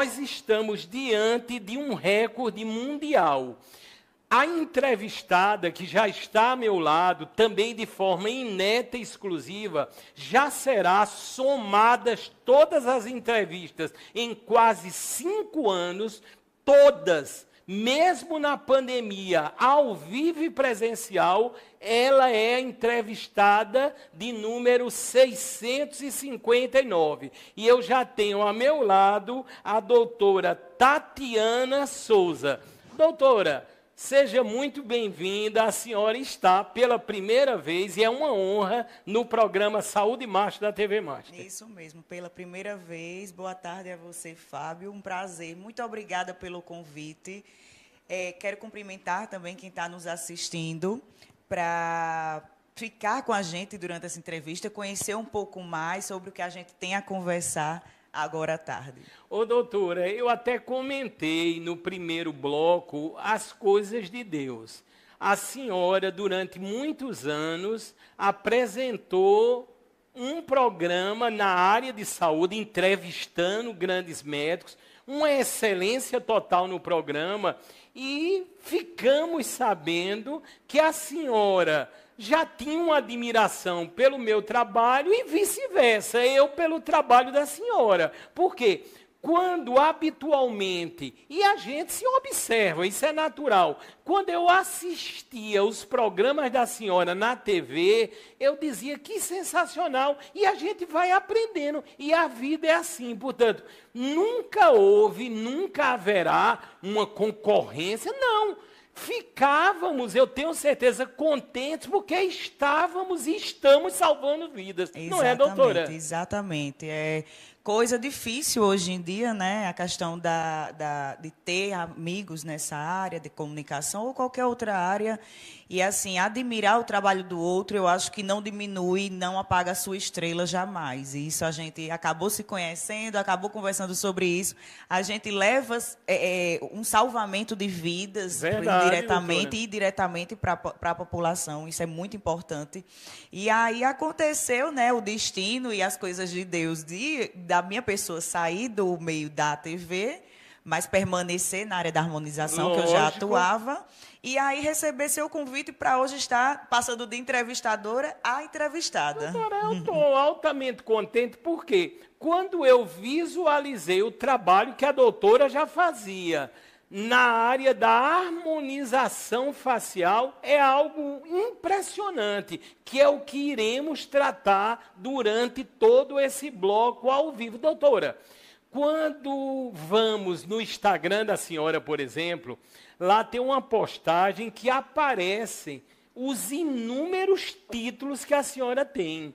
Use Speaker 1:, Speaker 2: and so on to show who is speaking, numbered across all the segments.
Speaker 1: Nós estamos diante de um recorde mundial. A entrevistada, que já está ao meu lado, também de forma ineta e exclusiva, já será somadas todas as entrevistas em quase 5 anos, todas, mesmo na pandemia, ao vivo e presencial, ela é a entrevistada de número 659. E eu já tenho ao meu lado a doutora Tatiana Souza. Doutora, seja muito bem-vinda. A senhora está pela primeira vez, e é uma honra, no programa Saúde Master da TV Master.
Speaker 2: Isso mesmo, pela primeira vez. Boa tarde a você, Fábio. Um prazer. Muito obrigada pelo convite. Quero cumprimentar também quem está nos assistindo para ficar com a gente durante essa entrevista, conhecer um pouco mais sobre o que a gente tem a conversar agora à tarde.
Speaker 1: Ô, doutora, eu até comentei no primeiro bloco as coisas de Deus. A senhora, durante muitos anos, apresentou um programa na área de saúde, entrevistando grandes médicos, uma excelência total no programa, e ficamos sabendo que a senhora já tinha uma admiração pelo meu trabalho e vice-versa, eu pelo trabalho da senhora. Por quê? Quando habitualmente, e a gente se observa, isso é natural, quando eu assistia os programas da senhora na TV, eu dizia que sensacional, e a gente vai aprendendo, e a vida é assim. Portanto, nunca houve, nunca haverá uma concorrência, não. Ficávamos, eu tenho certeza, contentes, porque estávamos e estamos salvando vidas.
Speaker 2: Exatamente,
Speaker 1: não é, doutora?
Speaker 2: Exatamente. É coisa difícil hoje em dia, né? A questão de ter amigos nessa área de comunicação ou qualquer outra área. E, assim, admirar o trabalho do outro, eu acho que não diminui, não apaga a sua estrela jamais. E isso a gente acabou se conhecendo, acabou conversando sobre isso. A gente leva um salvamento de vidas, diretamente
Speaker 1: doutora.
Speaker 2: e diretamente para a população. Isso é muito importante. E aí aconteceu, né, o destino e as coisas de Deus da minha pessoa sair do meio da TV, mas permanecer na área da harmonização, que eu já atuava, e aí receber seu convite para hoje estar passando de entrevistadora a entrevistada.
Speaker 1: Doutora, eu estou altamente contente, porque quando eu visualizei o trabalho que a doutora já fazia na área da harmonização facial, é algo impressionante, que é o que iremos tratar durante todo esse bloco ao vivo. Doutora, quando vamos no Instagram da senhora, por exemplo, lá tem uma postagem que aparecem os inúmeros títulos que a senhora tem.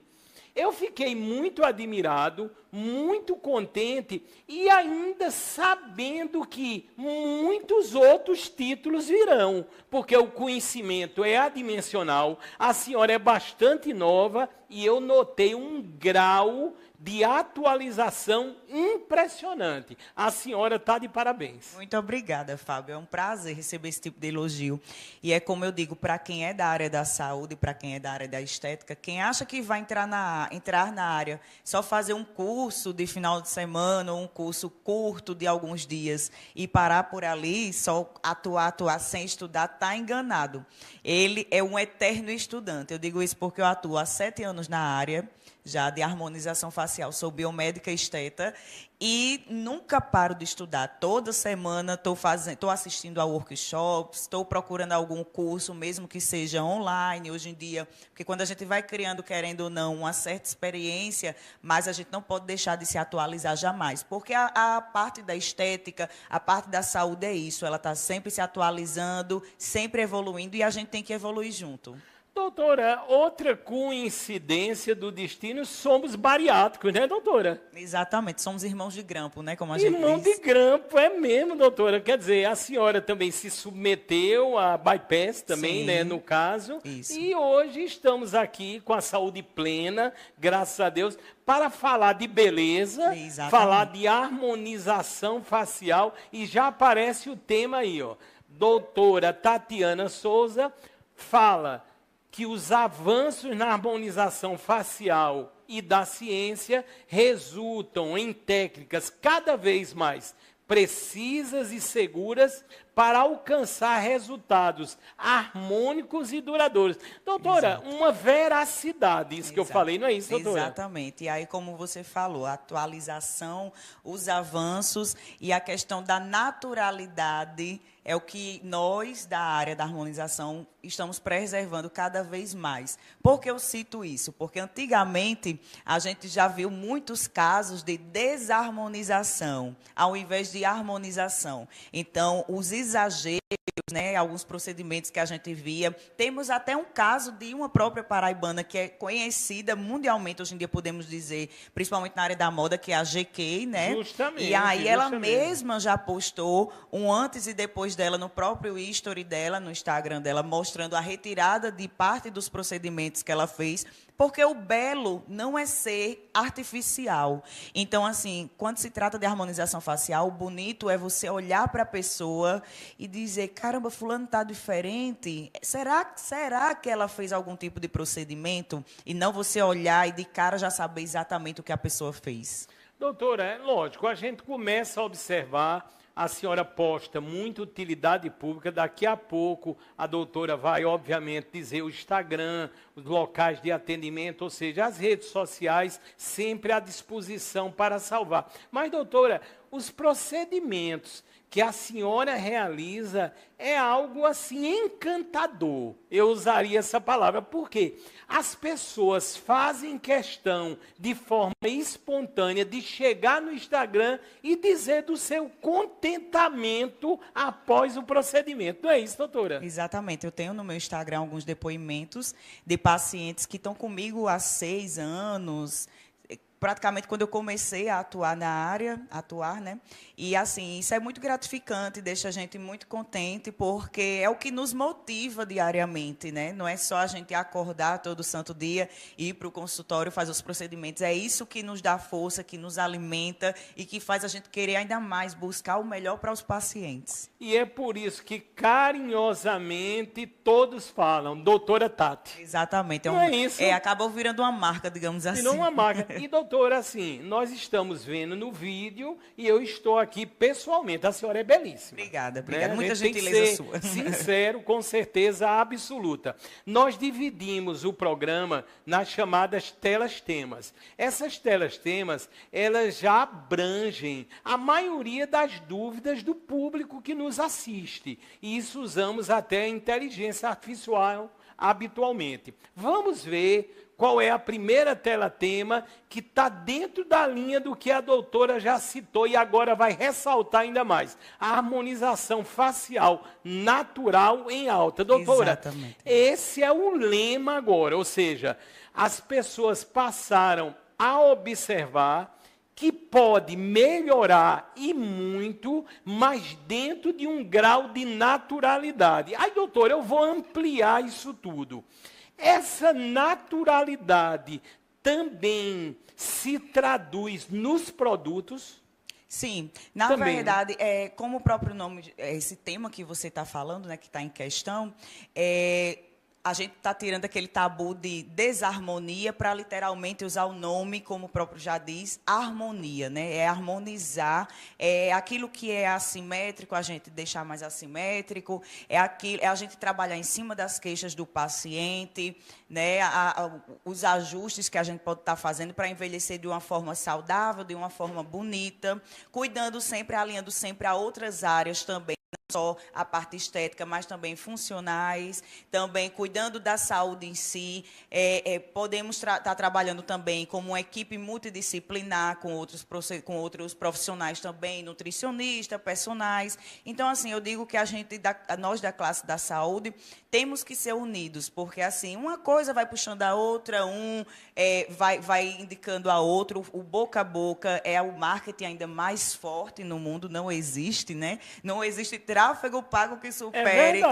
Speaker 1: Eu fiquei muito admirado, muito contente e ainda sabendo que muitos outros títulos virão, porque o conhecimento é adimensional, a senhora é bastante nova e eu notei um grau de atualização impressionante. A senhora está de parabéns.
Speaker 2: Muito obrigada, Fábio. É um prazer receber esse tipo de elogio. E é como eu digo, para quem é da área da saúde, para quem é da área da estética, quem acha que vai entrar na área, só fazer um curso de final de semana, ou um curso curto de alguns dias e parar por ali, só atuar sem estudar, está enganado. Ele é um eterno estudante. Eu digo isso porque eu atuo há 7 anos na área, já de harmonização facial, sou biomédica esteta e nunca paro de estudar. Toda semana estou assistindo a workshops, estou procurando algum curso, mesmo que seja online, hoje em dia, porque quando a gente vai criando, querendo ou não, uma certa experiência, mas a gente não pode deixar de se atualizar jamais, porque a parte da estética, a parte da saúde é isso, ela está sempre se atualizando, sempre evoluindo, e a gente tem que evoluir junto.
Speaker 1: Doutora, outra coincidência do destino, somos bariátricos, né, doutora?
Speaker 2: Exatamente, somos irmãos de grampo, né, como a gente diz.
Speaker 1: Irmão de grampo, é mesmo, doutora. Quer dizer, a senhora também se submeteu a bypass também,
Speaker 2: Sim,
Speaker 1: né, no caso.
Speaker 2: isso.
Speaker 1: E hoje estamos aqui com a saúde plena, graças a Deus, para falar de beleza,
Speaker 2: Exatamente.
Speaker 1: falar de harmonização facial. E já aparece o tema aí, ó. Doutora Tatiana Souza fala que os avanços na harmonização facial e da ciência resultam em técnicas cada vez mais precisas e seguras para alcançar resultados harmônicos e duradouros. Doutora,
Speaker 2: Exato.
Speaker 1: uma veracidade, isso que eu
Speaker 2: Exato.
Speaker 1: falei, não é isso, doutora?
Speaker 2: Exatamente. E aí, como você falou, a atualização, os avanços e a questão da naturalidade é o que nós, da área da harmonização, estamos preservando cada vez mais. Por que eu cito isso? Porque antigamente a gente já viu muitos casos de desarmonização, ao invés de harmonização. Então, os exageros, né, alguns procedimentos que a gente via. Temos até um caso de uma própria paraibana que é conhecida mundialmente, hoje em dia podemos dizer, principalmente na área da moda, que é a GK, né?
Speaker 1: Justamente.
Speaker 2: E aí ela
Speaker 1: justamente.
Speaker 2: mesma já postou um antes e depois dela no próprio history dela, no Instagram dela, mostrando a retirada de parte dos procedimentos que ela fez, porque o belo não é ser artificial. Então, assim, quando se trata de harmonização facial, o bonito é você olhar para a pessoa e dizer, caramba, fulano está diferente. Será que ela fez algum tipo de procedimento? E não você olhar e de cara já saber exatamente o que a pessoa fez.
Speaker 1: Doutora, é lógico, a gente começa a observar, a senhora posta muita utilidade pública, daqui a pouco a doutora vai, obviamente, dizer o Instagram, os locais de atendimento, ou seja, as redes sociais, sempre à disposição para salvar. Mas, doutora, os procedimentos que a senhora realiza é algo assim encantador. Eu usaria essa palavra, porque as pessoas fazem questão de forma espontânea de chegar no Instagram e dizer do seu contentamento após o procedimento. Não é isso, doutora?
Speaker 2: Exatamente. Eu tenho no meu Instagram alguns depoimentos de pacientes que estão comigo há 6 anos, praticamente quando eu comecei a atuar na área, né? E, assim, isso é muito gratificante, deixa a gente muito contente, porque é o que nos motiva diariamente, né? Não é só a gente acordar todo santo dia, ir para o consultório, fazer os procedimentos. É isso que nos dá força, que nos alimenta e que faz a gente querer ainda mais buscar o melhor para os pacientes.
Speaker 1: E é por isso que, carinhosamente, todos falam, doutora Tati.
Speaker 2: Exatamente.
Speaker 1: Não é isso?
Speaker 2: Acabou virando uma marca, digamos assim.
Speaker 1: Virou uma marca. E, doutora, assim, nós estamos vendo no vídeo e eu estou aqui pessoalmente. A senhora é belíssima.
Speaker 2: Obrigada.
Speaker 1: Né?
Speaker 2: Muita
Speaker 1: A gente
Speaker 2: gentileza
Speaker 1: tem que ser
Speaker 2: sua.
Speaker 1: sincero, com certeza absoluta. Nós dividimos o programa nas chamadas telas-temas. Essas telas-temas, elas já abrangem a maioria das dúvidas do público que nos assiste. E isso usamos até a inteligência artificial habitualmente. Vamos ver qual é a primeira tela-tema que está dentro da linha do que a doutora já citou e agora vai ressaltar ainda mais. A harmonização facial natural em alta. Doutora,
Speaker 2: Exatamente.
Speaker 1: esse é o lema agora, ou seja, as pessoas passaram a observar que pode melhorar e muito, mas dentro de um grau de naturalidade. Aí, doutora, eu vou ampliar isso tudo. Essa naturalidade também se traduz nos produtos?
Speaker 2: Sim, na
Speaker 1: Também,
Speaker 2: verdade, como o próprio nome, esse tema que você está falando, né, que está em questão, a gente está tirando aquele tabu de desarmonia para literalmente usar o nome, como o próprio já diz, harmonia, né? É harmonizar, é aquilo que é assimétrico, a gente deixar mais assimétrico, é a gente trabalhar em cima das queixas do paciente, né? Os ajustes que a gente pode estar fazendo para envelhecer de uma forma saudável, de uma forma bonita, cuidando sempre, alinhando sempre a outras áreas também. Não só a parte estética, mas também funcionais, também cuidando da saúde em si. Podemos estar trabalhando também como uma equipe multidisciplinar, com outros profissionais também, nutricionistas, personagens. Então, assim, eu digo que nós da classe da saúde temos que ser unidos, porque, assim, uma coisa vai puxando a outra, vai indicando a outra. O boca a boca é o marketing ainda mais forte no mundo, não existe, né? Não existe tráfego pago que supere,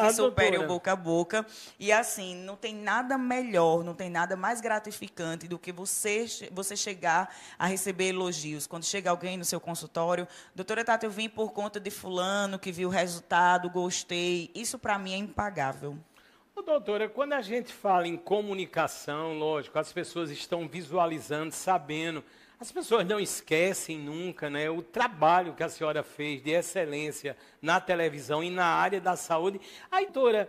Speaker 2: o boca a boca. E, assim, não tem nada melhor, não tem nada mais gratificante do que você chegar a receber elogios. Quando chega alguém no seu consultório, doutora Tati, eu vim por conta de fulano, que viu o resultado, gostei. Isso, para mim, é impagável.
Speaker 1: Doutora, quando a gente fala em comunicação, lógico, as pessoas estão visualizando, sabendo As pessoas não esquecem nunca, né, o trabalho que a senhora fez de excelência na televisão e na área da saúde. Aí, doutora,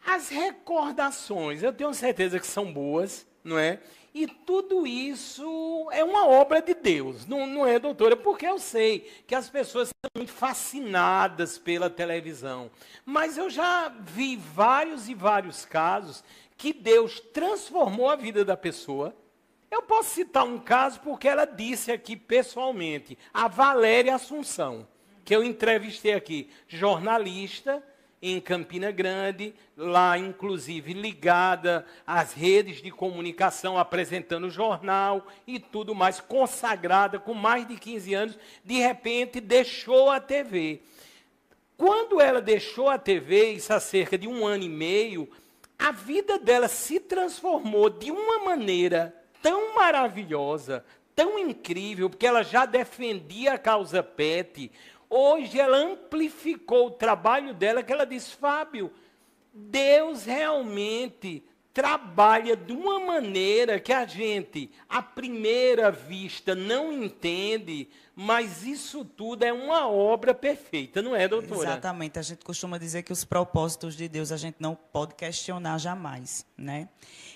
Speaker 1: as recordações, eu tenho certeza que são boas, não é? E tudo isso é uma obra de Deus, não é, doutora? Porque eu sei que as pessoas são muito fascinadas pela televisão. Mas eu já vi vários e vários casos que Deus transformou a vida da pessoa. Eu posso citar um caso porque ela disse aqui pessoalmente, a Valéria Assunção, que eu entrevistei aqui, jornalista em Campina Grande, lá inclusive ligada às redes de comunicação, apresentando jornal e tudo mais, consagrada com mais de 15 anos, de repente deixou a TV. Quando ela deixou a TV, isso há cerca de 1 ano e meio, a vida dela se transformou de uma maneira tão maravilhosa, tão incrível, porque ela já defendia a causa PET. Hoje ela amplificou o trabalho dela, que ela diz, Fábio, Deus realmente trabalha de uma maneira que a gente, à primeira vista, não entende, mas isso tudo é uma obra perfeita, não é, doutora?
Speaker 2: Exatamente. A gente costuma dizer que os propósitos de Deus a gente não pode questionar jamais, né?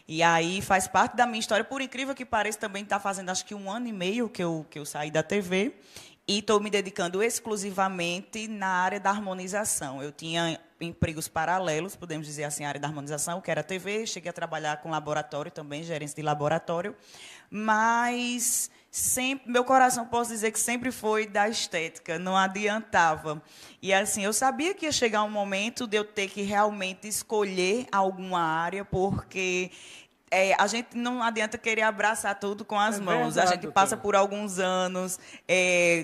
Speaker 2: E aí faz parte da minha história, por incrível que pareça, também está fazendo acho que 1 ano e meio que eu saí da TV e estou me dedicando exclusivamente na área da harmonização. Eu tinha empregos paralelos, podemos dizer assim, a área da harmonização, que era TV, cheguei a trabalhar com laboratório também, gerência de laboratório, mas sempre, meu coração, posso dizer que sempre foi da estética, não adiantava. E assim, eu sabia que ia chegar um momento de eu ter que realmente escolher alguma área, porque a gente não adianta querer abraçar tudo com as mãos.
Speaker 1: Verdade,
Speaker 2: A gente passa
Speaker 1: doutora.
Speaker 2: por alguns anos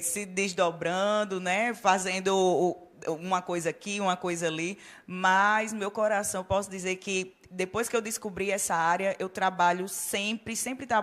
Speaker 2: se desdobrando, né, fazendo uma coisa aqui, uma coisa ali, mas meu coração, posso dizer que depois que eu descobri essa área, eu trabalho sempre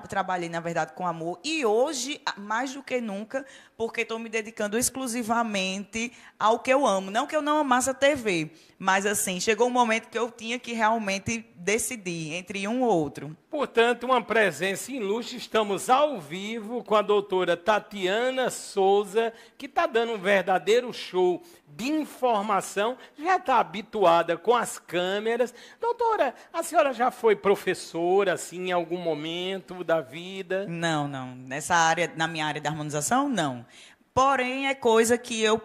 Speaker 2: trabalhei, na verdade, com amor. E hoje, mais do que nunca, porque estou me dedicando exclusivamente ao que eu amo. Não que eu não amasse a TV, mas, assim, chegou um momento que eu tinha que realmente decidir entre um ou outro.
Speaker 1: Portanto, uma presença ilustre, estamos ao vivo com a doutora Tatiana Souza, que está dando um verdadeiro show de informação, já está habituada com as câmeras. Doutora, a senhora já foi professora, assim, em algum momento da vida?
Speaker 2: Não. Nessa área, na minha área de harmonização, não. Porém, é coisa que eu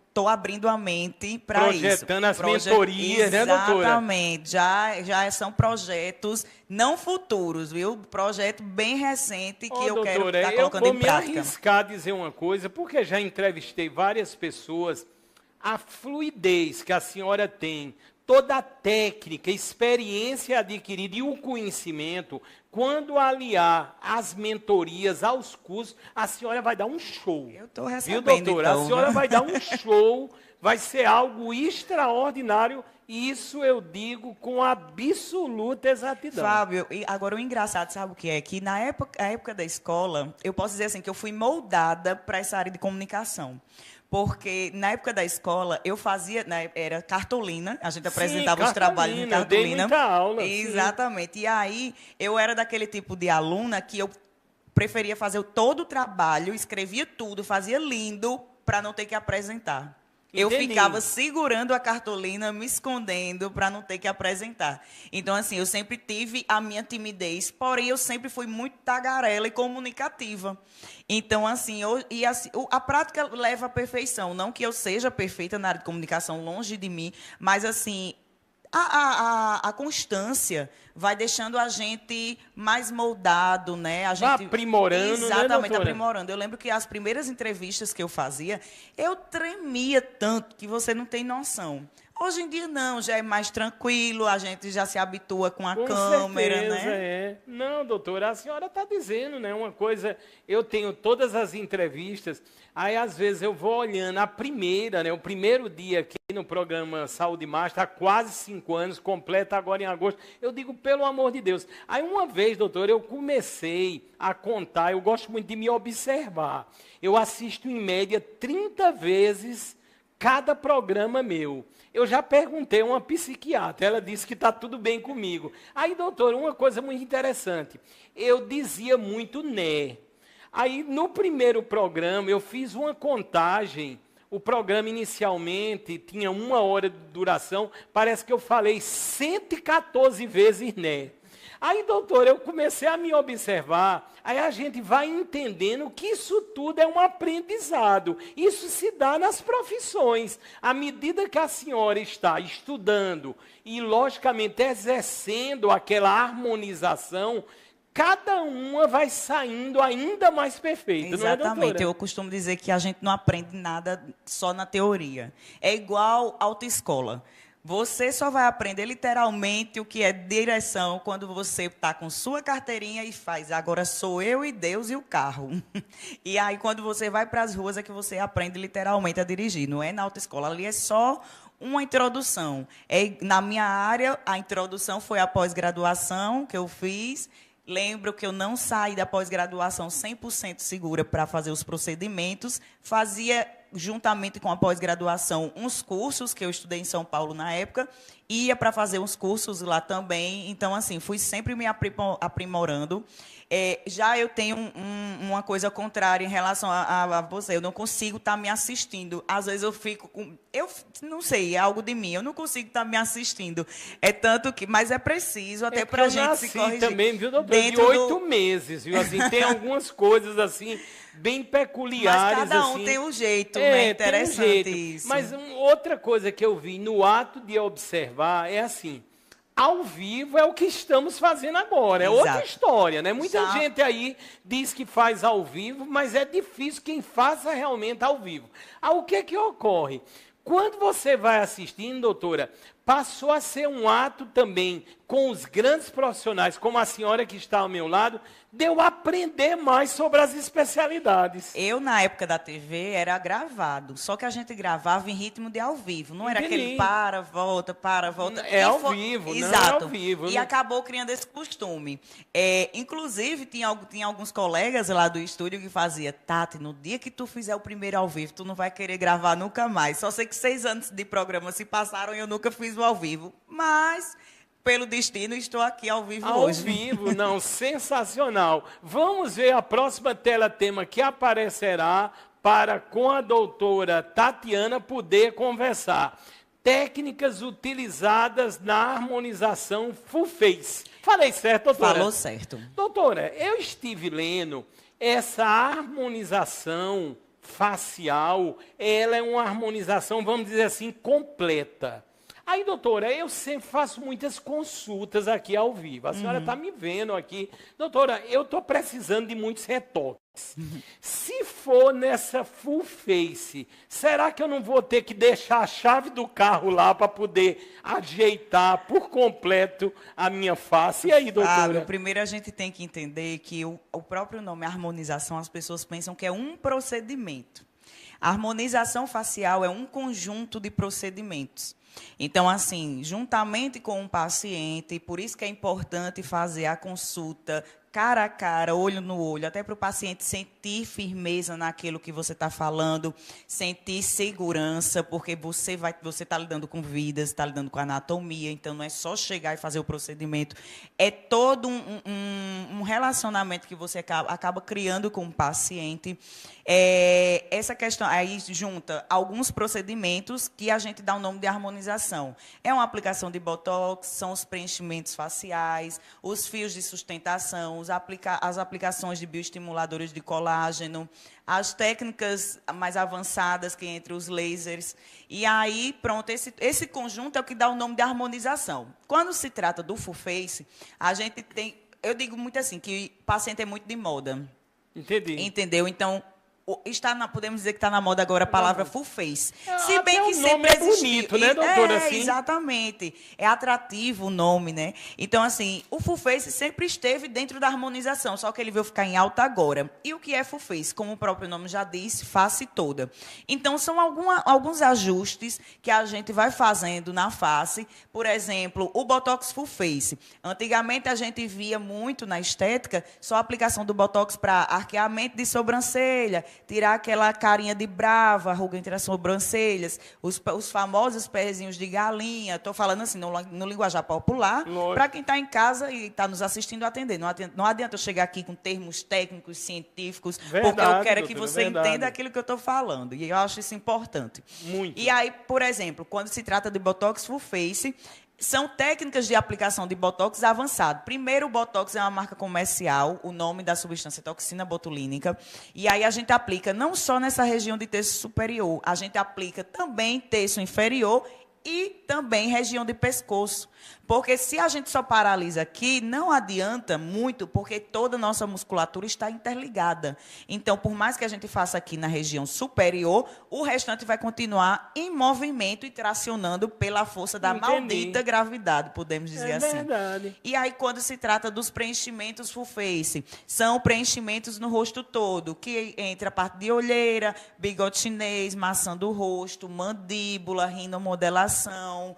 Speaker 2: estou abrindo a mente para isso.
Speaker 1: Projetando as mentorias, né, doutora?
Speaker 2: Exatamente. Já são projetos não futuros, viu? Projeto bem recente que eu quero estar colocando em prática.
Speaker 1: Eu vou me arriscar a dizer uma coisa, porque já entrevistei várias pessoas, a fluidez que a senhora tem, toda a técnica, experiência adquirida e o conhecimento, quando aliar as mentorias aos cursos, a senhora vai dar um show.
Speaker 2: Eu estou recebendo,
Speaker 1: viu, doutora?
Speaker 2: então.
Speaker 1: A senhora vai dar um show, vai ser algo extraordinário, e isso eu digo com absoluta exatidão.
Speaker 2: Fábio, e agora o engraçado, sabe o que é? Que na época da escola, eu posso dizer assim, que eu fui moldada para essa área de comunicação. Porque na época da escola, eu fazia, era cartolina, a gente apresentava os trabalhos em cartolina.
Speaker 1: Eu dei muita aula.
Speaker 2: Exatamente. Sim. E aí, eu era daquele tipo de aluna que eu preferia fazer todo o trabalho, escrevia tudo, fazia lindo, para não ter que apresentar. Eu ficava segurando a cartolina, me escondendo para não ter que apresentar. Então, assim, eu sempre tive a minha timidez, porém eu sempre fui muito tagarela e comunicativa. Então, assim, a prática leva à perfeição. Não que eu seja perfeita na área de comunicação, longe de mim, mas, assim, a constância vai deixando a gente mais moldado, né? A gente
Speaker 1: vai aprimorando,
Speaker 2: exatamente,
Speaker 1: né,
Speaker 2: aprimorando. Eu lembro que as primeiras entrevistas que eu fazia, eu tremia tanto que você não tem noção. Hoje em dia, não, já é mais tranquilo, a gente já se habitua com a câmera,
Speaker 1: certeza,
Speaker 2: né?
Speaker 1: É. Não, doutora, a senhora está dizendo, né? Uma coisa, eu tenho todas as entrevistas, aí às vezes eu vou olhando a primeira, né? O primeiro dia aqui no programa Saúde Mais, está quase 5 anos, completa agora em agosto. Eu digo, pelo amor de Deus. Aí uma vez, doutora, eu comecei a contar, eu gosto muito de me observar. Eu assisto em média 30 vezes cada programa meu. Eu já perguntei a uma psiquiatra, ela disse que está tudo bem comigo. Aí, doutor, uma coisa muito interessante. Eu dizia muito né. Aí, no primeiro programa, eu fiz uma contagem. O programa, inicialmente, tinha 1 hora de duração. Parece que eu falei 114 vezes, né? Aí, doutor, eu comecei a me observar. Aí a gente vai entendendo que isso tudo é um aprendizado. Isso se dá nas profissões. À medida que a senhora está estudando e, logicamente, exercendo aquela harmonização, cada uma vai saindo ainda mais perfeita, não é,
Speaker 2: Exatamente.
Speaker 1: doutora?
Speaker 2: Eu costumo dizer que a gente não aprende nada só na teoria. É igual autoescola. Você só vai aprender literalmente o que é direção quando você está com sua carteirinha e faz. Agora sou eu e Deus e o carro. E aí, quando você vai para as ruas, é que você aprende literalmente a dirigir. Não é na autoescola. Ali é só uma introdução. Na minha área, a introdução foi a pós-graduação que eu fiz. Lembro que eu não saí da pós-graduação 100% segura para fazer os procedimentos. Fazia, juntamente com a pós-graduação, uns cursos que eu estudei em São Paulo na época. Ia para fazer uns cursos lá também. Então, assim, fui sempre me aprimorando. Já eu tenho uma coisa contrária em relação a você. Eu não consigo estar me assistindo. Às vezes eu fico com... Eu não sei, é algo de mim. Eu não consigo estar me assistindo. É tanto que... Mas é preciso até para a gente se corrigir.
Speaker 1: Também, viu, doutor? De 8 meses, viu? Assim, tem algumas coisas, assim, bem peculiares.
Speaker 2: Mas cada um
Speaker 1: assim.
Speaker 2: tem um jeito, né? Interessante isso.
Speaker 1: Mas outra coisa que eu vi no ato de observar é assim... Ao vivo é o que estamos fazendo agora, é outra história, né? Muita gente aí diz que faz ao vivo, mas é difícil quem faça realmente ao vivo. O que que ocorre? Quando você vai assistindo, doutora, passou a ser um ato também com os grandes profissionais, como a senhora que está ao meu lado, de eu aprender mais sobre as especialidades.
Speaker 2: Eu, na época da TV, era gravado, só que a gente gravava em ritmo de ao vivo, não era aquele para, volta.
Speaker 1: É ao vivo,
Speaker 2: exato.
Speaker 1: Não é ao vivo.
Speaker 2: E acabou criando esse costume. Inclusive, tinha alguns colegas lá do estúdio que faziam, Tati, no dia que tu fizer o primeiro ao vivo, tu não vai querer gravar nunca mais. Só sei que 6 anos de programa se passaram e eu nunca fiz o ao vivo, mas... Pelo destino, estou aqui ao vivo hoje.
Speaker 1: Ao vivo, não, sensacional. Vamos ver a próxima tela-tema que aparecerá para com a doutora Tatiana poder conversar. Técnicas utilizadas na harmonização full face. Falei certo, doutora?
Speaker 2: Falou certo.
Speaker 1: Doutora, eu estive lendo essa harmonização facial, ela é uma harmonização, vamos dizer assim, completa. Aí, doutora, eu sempre faço muitas consultas aqui ao vivo. A senhora está me vendo aqui. Doutora, eu estou precisando de muitos retoques. Se for nessa full face, será que eu não vou ter que deixar a chave do carro lá para poder ajeitar por completo a minha face? E aí, doutora?
Speaker 2: Primeiro a gente tem que entender que o próprio nome harmonização, as pessoas pensam que é um procedimento. A harmonização facial é um conjunto de procedimentos. Então, assim, juntamente com o paciente, por isso que é importante fazer a consulta cara a cara, olho no olho, até para o paciente sentir firmeza naquilo que você está falando, sentir segurança, porque você está lidando com vidas, está lidando com anatomia, então não é só chegar e fazer o procedimento, é todo um relacionamento que você acaba criando com o paciente. Essa questão aí junta alguns procedimentos que a gente dá o nome de harmonização. É uma aplicação de botox, são os preenchimentos faciais, os fios de sustentação, as aplicações de bioestimuladores de colágeno, as técnicas mais avançadas que entre os lasers. E aí, pronto, esse conjunto é o que dá o nome de harmonização. Quando se trata do full face, a gente tem, eu digo muito assim, que o paciente é muito de moda.
Speaker 1: Entendi.
Speaker 2: Entendeu? Então, podemos dizer que está na moda agora a palavra full face.
Speaker 1: Se bem que sempre é bonito, né, doutora? Assim?
Speaker 2: Exatamente. É atrativo o nome, né? Então, assim, o full face sempre esteve dentro da harmonização, só que ele veio ficar em alta agora. E o que é full face? Como o próprio nome já diz, face toda. Então, são alguns ajustes que a gente vai fazendo na face. Por exemplo, o Botox full face. Antigamente, a gente via muito na estética só a aplicação do Botox para arqueamento de sobrancelha, tirar aquela carinha de brava, ruga entre as sobrancelhas, os famosos pezinhos de galinha. Estou falando assim, no linguajar popular, para quem está em casa e está nos assistindo atender. Não adianta eu chegar aqui com termos técnicos, científicos,
Speaker 1: Verdade,
Speaker 2: porque eu quero que
Speaker 1: doutora,
Speaker 2: você
Speaker 1: verdade.
Speaker 2: entenda aquilo que eu estou falando. E eu acho isso importante.
Speaker 1: Muito.
Speaker 2: E aí, por exemplo, quando se trata de Botox Full Face, são técnicas de aplicação de Botox avançado. Primeiro, o Botox é uma marca comercial, o nome da substância é toxina botulínica. E aí a gente aplica não só nessa região de terço superior, a gente aplica também terço inferior e também região de pescoço. Porque se a gente só paralisa aqui, não adianta muito, porque toda a nossa musculatura está interligada. Então, por mais que a gente faça aqui na região superior, o restante vai continuar em movimento e tracionando pela força da maldita gravidade, podemos dizer assim.
Speaker 1: É verdade.
Speaker 2: E aí, quando se trata dos preenchimentos full face, são preenchimentos no rosto todo, que entra a parte de olheira, bigode chinês, maçã do rosto, mandíbula, rinomodelação,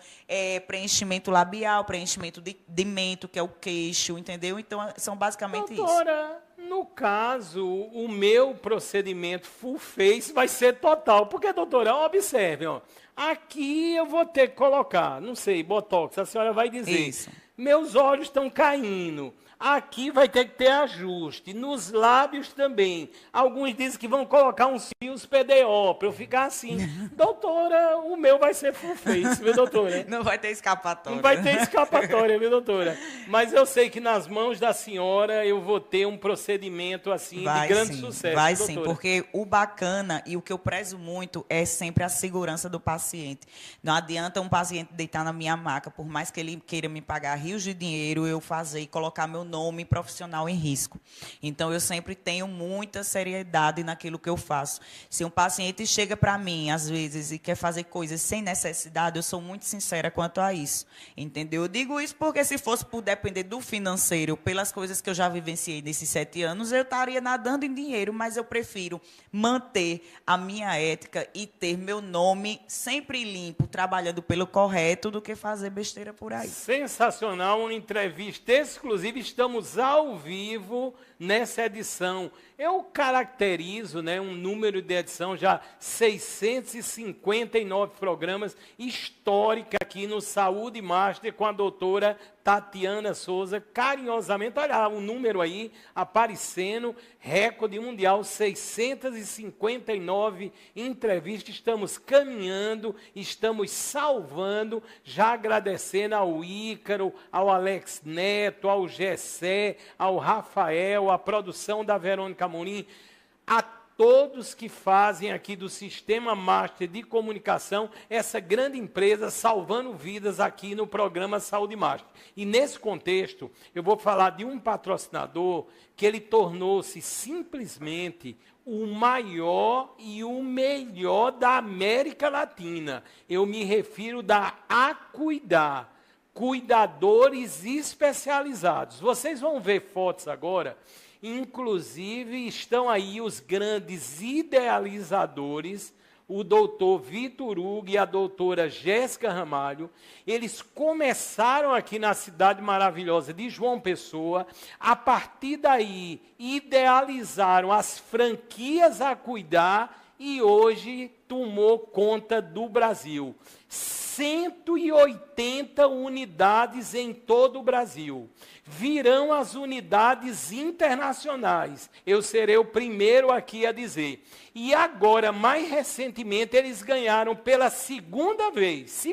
Speaker 2: preenchimento labial, preenchimento de mento, que é o queixo, entendeu? Então, são basicamente
Speaker 1: Doutora, no caso, o meu procedimento full face vai ser total. Porque, doutora, observe, ó, aqui eu vou ter que colocar, não sei, botox, a senhora vai dizer.
Speaker 2: Isso.
Speaker 1: Meus olhos estão caindo. Aqui vai ter que ter ajuste. Nos lábios também. Alguns dizem que vão colocar uns fios PDO para eu ficar assim. Doutora, o meu vai ser full face, viu, doutora?
Speaker 2: Não vai ter escapatória.
Speaker 1: Não vai ter escapatória, viu, doutora? Mas eu sei que nas mãos da senhora eu vou ter um procedimento assim de grande sucesso.
Speaker 2: Vai
Speaker 1: doutora.
Speaker 2: sim, porque o bacana e o que eu prezo muito é sempre a segurança do paciente. Não adianta um paciente deitar na minha maca, por mais que ele queira me pagar rios de dinheiro, eu fazer e colocar meu nome profissional em risco. Então, eu sempre tenho muita seriedade naquilo que eu faço. Se um paciente chega para mim, às vezes, e quer fazer coisas sem necessidade, eu sou muito sincera quanto a isso. Entendeu? Eu digo isso porque se fosse por depender do financeiro, pelas coisas que eu já vivenciei nesses 7 anos, eu estaria nadando em dinheiro, mas eu prefiro manter a minha ética e ter meu nome sempre limpo, trabalhando pelo correto, do que fazer besteira por aí.
Speaker 1: Sensacional, uma entrevista exclusiva. Estamos ao vivo nessa edição. Eu caracterizo, né, um número de edição, já 659 programas, histórica aqui no Saúde Master com a doutora Tatiana Souza, carinhosamente, olha o número aí aparecendo, recorde mundial, 659 entrevistas, estamos caminhando, estamos salvando, já agradecendo ao Ícaro, ao Alex Neto, ao Gessé, ao Rafael, à produção da Verônica Amorim, a todos que fazem aqui do Sistema Master de Comunicação essa grande empresa salvando vidas aqui no programa Saúde Master. E nesse contexto, eu vou falar de um patrocinador que ele tornou-se simplesmente o maior e o melhor da América Latina. Eu me refiro da Acuidar, cuidadores especializados. Vocês vão ver fotos agora. Inclusive, estão aí os grandes idealizadores, o doutor Vitor Hugo e a doutora Jéssica Ramalho. Eles começaram aqui na cidade maravilhosa de João Pessoa. A partir daí, idealizaram as franquias a cuidar e hoje tomou conta do Brasil. 180 unidades em todo o Brasil. Virão as unidades internacionais. Eu serei o primeiro aqui a dizer. E agora, mais recentemente, eles ganharam pela segunda vez,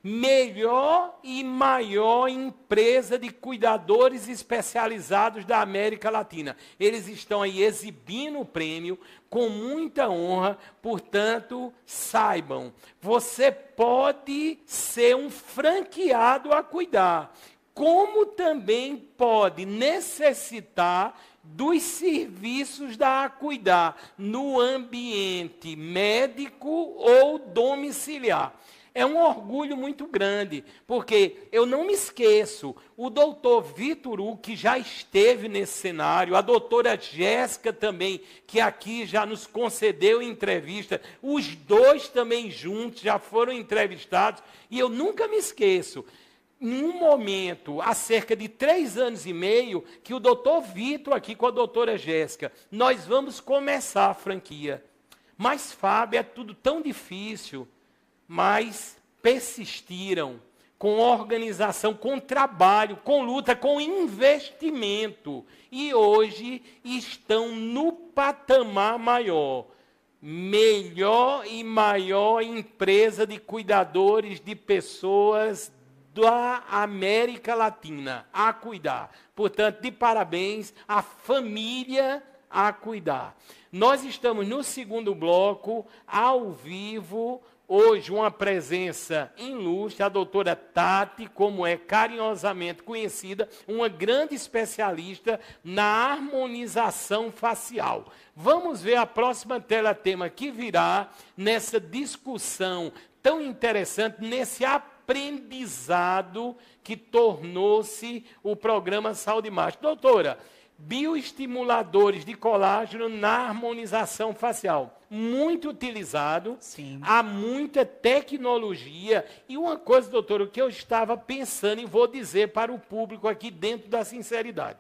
Speaker 1: melhor e maior empresa de cuidadores especializados da América Latina. Eles estão aí exibindo o prêmio com muita honra, portanto, saibam, você pode ser um franqueado a cuidar, como também pode necessitar dos serviços da Acuidar no ambiente médico ou domiciliar. É um orgulho muito grande, porque eu não me esqueço, o doutor Vitor Hugo, que já esteve nesse cenário, a doutora Jéssica também, que aqui já nos concedeu entrevista, os dois também juntos já foram entrevistados, e eu nunca me esqueço. num momento, há cerca de 3 anos e meio, que o doutor Vitor aqui com a doutora Jéssica, nós vamos começar a franquia. Mas, Fábio, é tudo tão difícil, mas persistiram com organização, com trabalho, com luta, com investimento. E hoje estão no patamar maior. Melhor e maior empresa de cuidadores de pessoas da América Latina a cuidar. Portanto, de parabéns à família a cuidar. Nós estamos no segundo bloco, ao vivo, hoje uma presença ilustre, a doutora Tati, como é carinhosamente conhecida, uma grande especialista na harmonização facial. Vamos ver a próxima tela-tema que virá nessa discussão tão interessante, nesse aprendizado que tornou-se o programa Saúde Mais. Doutora, bioestimuladores de colágeno na harmonização facial. Muito utilizado,
Speaker 2: Sim.
Speaker 1: Há muita tecnologia. E uma coisa, doutora, o que eu estava pensando e vou dizer para o público aqui dentro da sinceridade.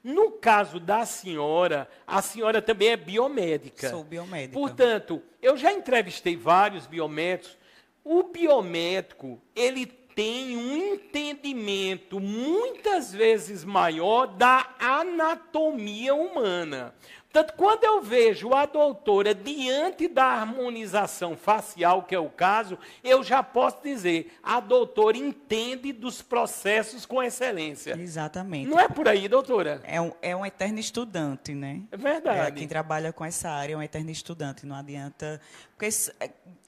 Speaker 1: No caso da senhora, a senhora também é biomédica.
Speaker 2: Sou biomédica.
Speaker 1: Portanto, eu já entrevistei vários biomédicos. O biomédico, ele tem um entendimento muitas vezes maior da anatomia humana. Portanto, quando eu vejo a doutora diante da harmonização facial, que é o caso, eu já posso dizer, a doutora entende dos processos com excelência.
Speaker 2: Exatamente.
Speaker 1: Não é por aí, doutora?
Speaker 2: É um eterno estudante, né?
Speaker 1: É verdade.
Speaker 2: Quem trabalha com essa área é um eterno estudante, não adianta. Porque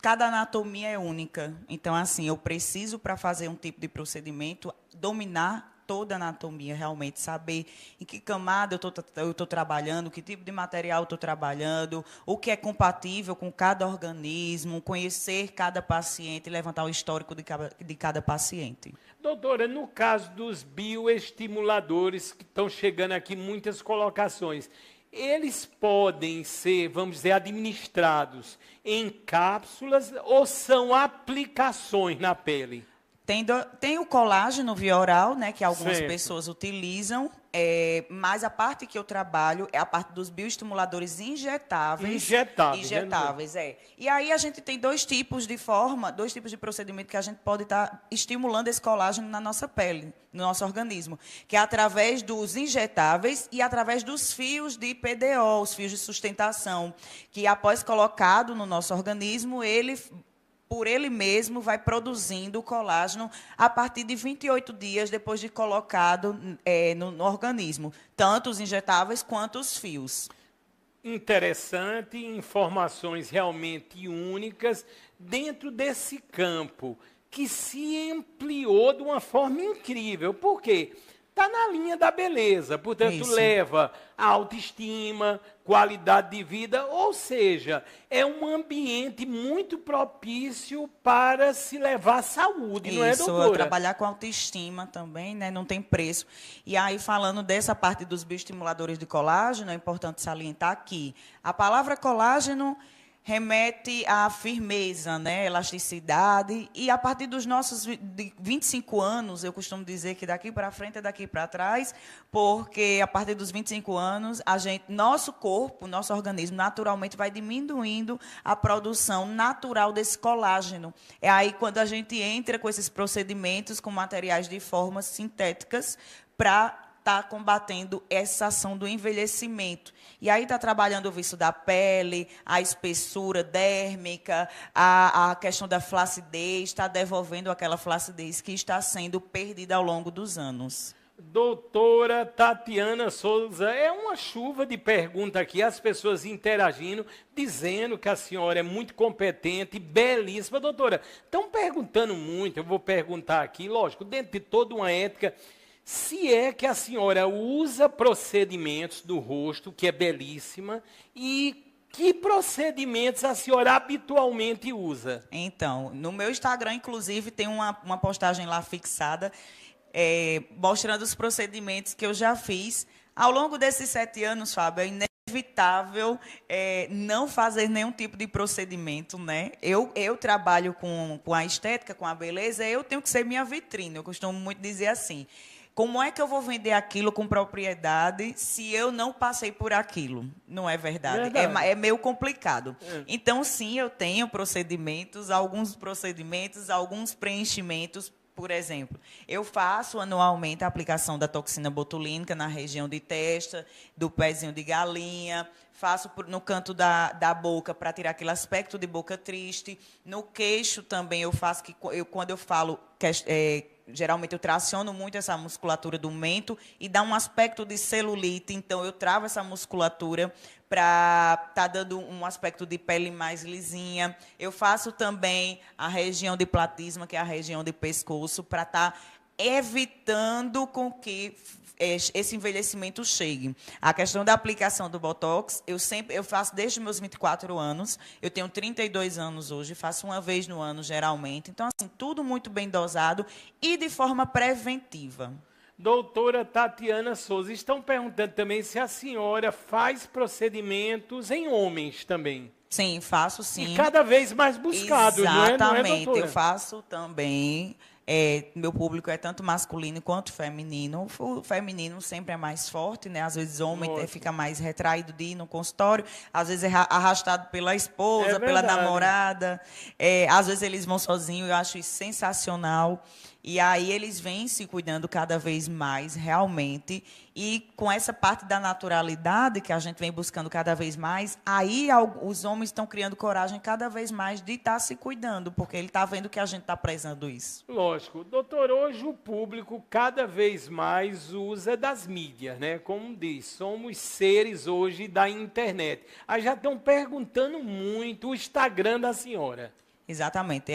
Speaker 2: cada anatomia é única. Então, assim, eu preciso, para fazer um tipo de procedimento, dominar toda a anatomia, realmente, saber em que camada eu estou trabalhando, que tipo de material eu estou trabalhando, o que é compatível com cada organismo, conhecer cada paciente, levantar o histórico de cada paciente.
Speaker 1: Doutora, no caso dos bioestimuladores, que estão chegando aqui muitas colocações, eles podem ser, vamos dizer, administrados em cápsulas ou são aplicações na pele?
Speaker 2: Tem o colágeno via oral, né, que algumas
Speaker 1: Certo.
Speaker 2: pessoas utilizam, mas a parte que eu trabalho é a parte dos bioestimuladores injetáveis.
Speaker 1: Injetáveis,
Speaker 2: é. E aí a gente tem dois tipos de procedimento que a gente pode estar estimulando esse colágeno na nossa pele, no nosso organismo, que é através dos injetáveis e através dos fios de PDO, os fios de sustentação, que após colocado no nosso organismo, por ele mesmo, vai produzindo o colágeno a partir de 28 dias depois de colocado no organismo, tanto os injetáveis quanto os fios.
Speaker 1: Interessante, informações realmente únicas dentro desse campo, que se ampliou de uma forma incrível. Por quê? Está na linha da beleza, portanto,
Speaker 2: Isso.
Speaker 1: leva a autoestima, qualidade de vida, ou seja, é um ambiente muito propício para se levar à saúde, não é,
Speaker 2: Isso,
Speaker 1: doutora?
Speaker 2: trabalhar com autoestima também, né, não tem preço. E aí, falando dessa parte dos bioestimuladores de colágeno, é importante salientar aqui, a palavra colágeno remete à firmeza, né, elasticidade, e a partir dos nossos 25 anos, eu costumo dizer que daqui para frente é daqui para trás, porque a partir dos 25 anos, nosso corpo, nosso organismo, naturalmente vai diminuindo a produção natural desse colágeno. É aí quando a gente entra com esses procedimentos, com materiais de formas sintéticas, para está combatendo essa ação do envelhecimento. E aí está trabalhando o vício da pele, a espessura dérmica, a questão da flacidez, está devolvendo aquela flacidez que está sendo perdida ao longo dos anos.
Speaker 1: Doutora Tatiana Souza, é uma chuva de perguntas aqui, as pessoas interagindo, dizendo que a senhora é muito competente, belíssima. Doutora, estão perguntando muito, eu vou perguntar aqui, lógico, dentro de toda uma ética, se é que a senhora usa procedimentos do rosto, que é belíssima, e que procedimentos a senhora habitualmente usa?
Speaker 2: Então, no meu Instagram, inclusive, tem uma postagem lá fixada, mostrando os procedimentos que eu já fiz. Ao longo desses 7 anos, Fábio, é inevitável não fazer nenhum tipo de procedimento, né? Eu trabalho com a estética, com a beleza, eu tenho que ser minha vitrine. Eu costumo muito dizer assim, como é que eu vou vender aquilo com propriedade se eu não passei por aquilo? Não é verdade?
Speaker 1: Verdade.
Speaker 2: É meio complicado. Então, sim, eu tenho alguns procedimentos, alguns preenchimentos. Por exemplo, eu faço anualmente a aplicação da toxina botulínica na região de testa, do pezinho de galinha, faço no canto da boca para tirar aquele aspecto de boca triste. No queixo também eu faço, quando eu falo, geralmente eu traciono muito essa musculatura do mento e dá um aspecto de celulite, então eu travo essa musculatura para estar dando um aspecto de pele mais lisinha. Eu faço também a região de platisma, que é a região de pescoço, para estar evitando com que esse envelhecimento chegue. A questão da aplicação do Botox, eu faço desde os meus 24 anos, eu tenho 32 anos hoje, faço uma vez no ano, geralmente. Então, assim, tudo muito bem dosado e de forma preventiva.
Speaker 1: Doutora Tatiana Souza, estão perguntando também se a senhora faz procedimentos em homens também.
Speaker 2: Sim, faço sim.
Speaker 1: E cada vez mais buscado,
Speaker 2: exatamente,
Speaker 1: não é, doutora?
Speaker 2: Eu faço também. Meu público é tanto masculino quanto feminino. O feminino sempre é mais forte, né? Às vezes o homem fica mais retraído de ir no consultório, às vezes é arrastado pela esposa, pela namorada. Às vezes eles vão sozinhos, eu acho isso sensacional. E aí eles vêm se cuidando cada vez mais, realmente. E com essa parte da naturalidade que a gente vem buscando cada vez mais, aí os homens estão criando coragem cada vez mais de estar se cuidando, porque ele está vendo que a gente está prezando isso.
Speaker 1: Lógico. Doutor, hoje o público cada vez mais usa das mídias, né? Como diz, somos seres hoje da internet. Aí já estão perguntando muito o Instagram da senhora.
Speaker 2: Exatamente.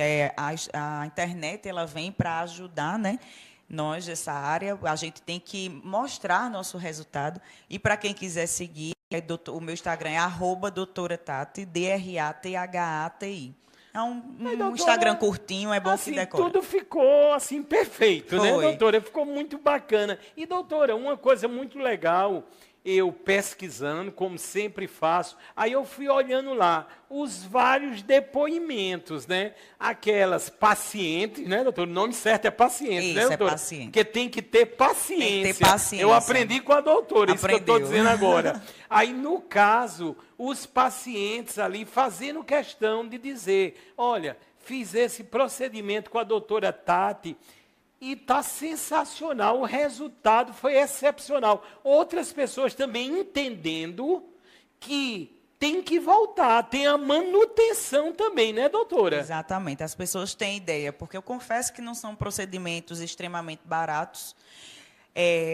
Speaker 2: A internet ela vem para ajudar, né? Nós, dessa área, a gente tem que mostrar nosso resultado. E para quem quiser seguir, o meu Instagram é @doutoratati, DRATHATI. É um Instagram curtinho, é bom
Speaker 1: assim,
Speaker 2: que decore.
Speaker 1: Tudo ficou assim perfeito, né, doutora? Ficou muito bacana. E, doutora, uma coisa muito legal, eu pesquisando, como sempre faço, aí eu fui olhando lá os vários depoimentos, né? Aquelas pacientes, né, doutor? O nome certo é paciente, né, doutora?
Speaker 2: É paciente.
Speaker 1: Porque tem que ter paciência.
Speaker 2: Tem que ter paciência.
Speaker 1: Eu aprendi com a doutora, isso que eu estou dizendo agora. Aí, no caso, os pacientes ali fazendo questão de dizer, olha, fiz esse procedimento com a doutora Tati, e está sensacional, o resultado foi excepcional. Outras pessoas também entendendo que tem que voltar, tem a manutenção também, né, doutora?
Speaker 2: Exatamente, as pessoas têm ideia, porque eu confesso que não são procedimentos extremamente baratos,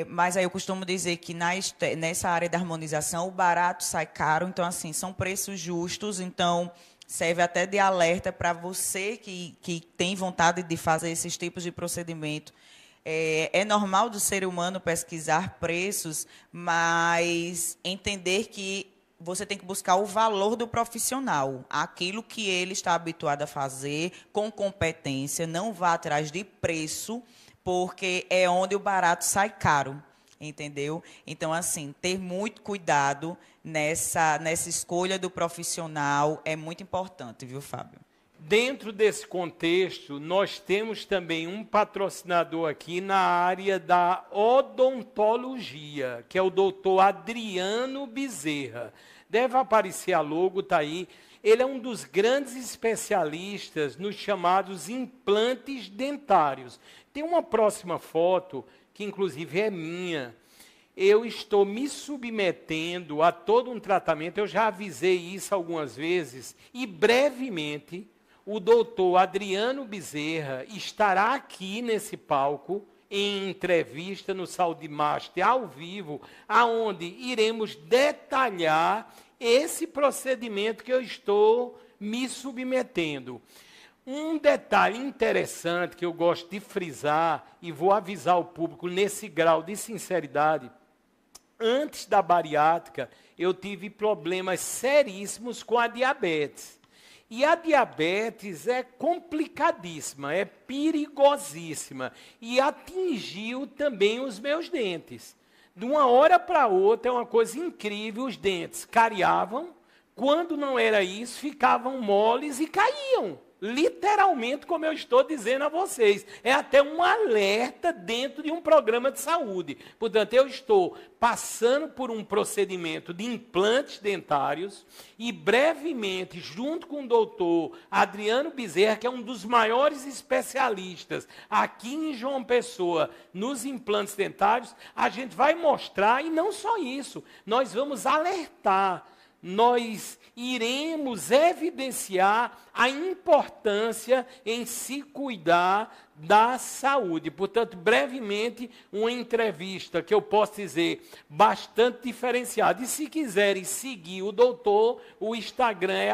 Speaker 2: mas aí eu costumo dizer que nessa área da harmonização, o barato sai caro, então, assim, são preços justos, então serve até de alerta para você que tem vontade de fazer esses tipos de procedimento. É normal do ser humano pesquisar preços, mas entender que você tem que buscar o valor do profissional, aquilo que ele está habituado a fazer, com competência, não vá atrás de preço, porque é onde o barato sai caro. Entendeu? Então, assim, ter muito cuidado nessa escolha do profissional é muito importante, viu, Fábio?
Speaker 1: Dentro desse contexto, nós temos também um patrocinador aqui na área da odontologia, que é o doutor Adriano Bezerra. Deve aparecer a logo, está aí. Ele é um dos grandes especialistas nos chamados implantes dentários. Tem uma próxima foto que inclusive é minha. Eu estou me submetendo a todo um tratamento, eu já avisei isso algumas vezes, e brevemente o doutor Adriano Bezerra estará aqui nesse palco, em entrevista no Saúde Master ao vivo, aonde iremos detalhar esse procedimento que eu estou me submetendo. Um detalhe interessante que eu gosto de frisar, e vou avisar o público nesse grau de sinceridade, antes da bariátrica, eu tive problemas seríssimos com a diabetes. E a diabetes é complicadíssima, é perigosíssima, e atingiu também os meus dentes. De uma hora para outra, é uma coisa incrível, os dentes cariavam, quando não era isso, ficavam moles e caíam. Literalmente, como eu estou dizendo a vocês. É até um alerta dentro de um programa de saúde. Portanto, eu estou passando por um procedimento de implantes dentários e brevemente, junto com o doutor Adriano Bezerra, que é um dos maiores especialistas aqui em João Pessoa nos implantes dentários, a gente vai mostrar, e não só isso, nós vamos alertar, nós iremos evidenciar a importância em se cuidar da saúde. Portanto, brevemente, uma entrevista que eu posso dizer bastante diferenciada. E se quiserem seguir o doutor, o Instagram é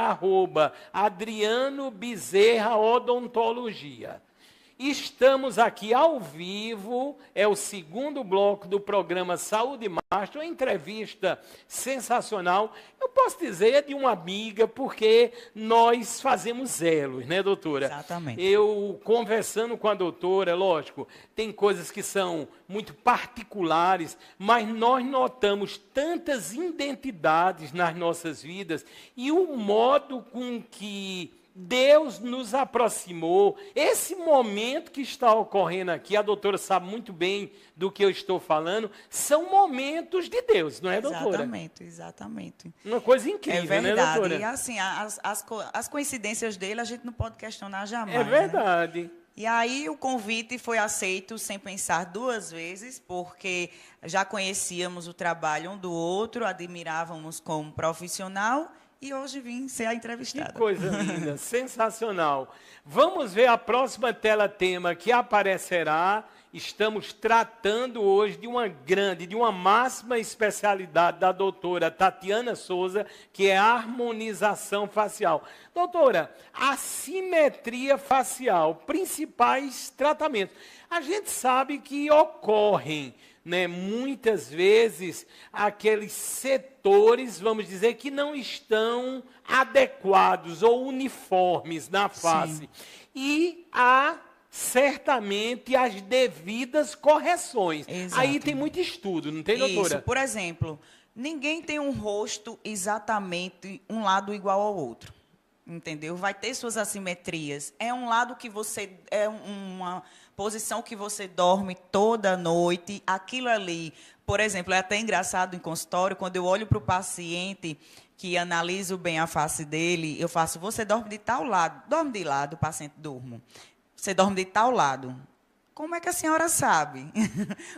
Speaker 1: @Adriano Bezerra Odontologia. Estamos aqui ao vivo, é o segundo bloco do programa Saúde Master, uma entrevista sensacional. Eu posso dizer de uma amiga, porque nós fazemos elos, né, doutora?
Speaker 2: Exatamente.
Speaker 1: Eu, conversando com a doutora, lógico, tem coisas que são muito particulares, mas nós notamos tantas identidades nas nossas vidas e o modo com que Deus nos aproximou. Esse momento que está ocorrendo aqui, a doutora sabe muito bem do que eu estou falando, são momentos de Deus, não é, doutora?
Speaker 2: Exatamente, exatamente.
Speaker 1: Uma coisa incrível,
Speaker 2: é verdade,
Speaker 1: né, doutora?
Speaker 2: E assim, as coincidências dele a gente não pode questionar jamais.
Speaker 1: É verdade.
Speaker 2: Né? E aí o convite foi aceito sem pensar duas vezes, porque já conhecíamos o trabalho um do outro, admirávamos como profissional. E hoje vim ser a entrevistada.
Speaker 1: Que coisa linda, sensacional. Vamos ver a próxima tela-tema que aparecerá. Estamos tratando hoje de uma máxima especialidade da doutora Tatiana Souza, que é a harmonização facial. Doutora, a simetria facial, principais tratamentos. A gente sabe que ocorrem, né, muitas vezes aqueles setores, vamos dizer, que não estão adequados ou uniformes na face. Sim. E há certamente as devidas correções. Exato. Aí tem muito estudo, não tem, doutora?
Speaker 2: Isso, por exemplo, ninguém tem um rosto exatamente um lado igual ao outro. Entendeu? Vai ter suas assimetrias. É um lado que você... É uma posição que você dorme toda noite. Aquilo ali, por exemplo, é até engraçado em consultório, quando eu olho para o paciente que analiso bem a face dele, eu faço, você dorme de tal lado. Dorme de lado, o paciente durmo. Você dorme de tal lado. Como é que a senhora sabe?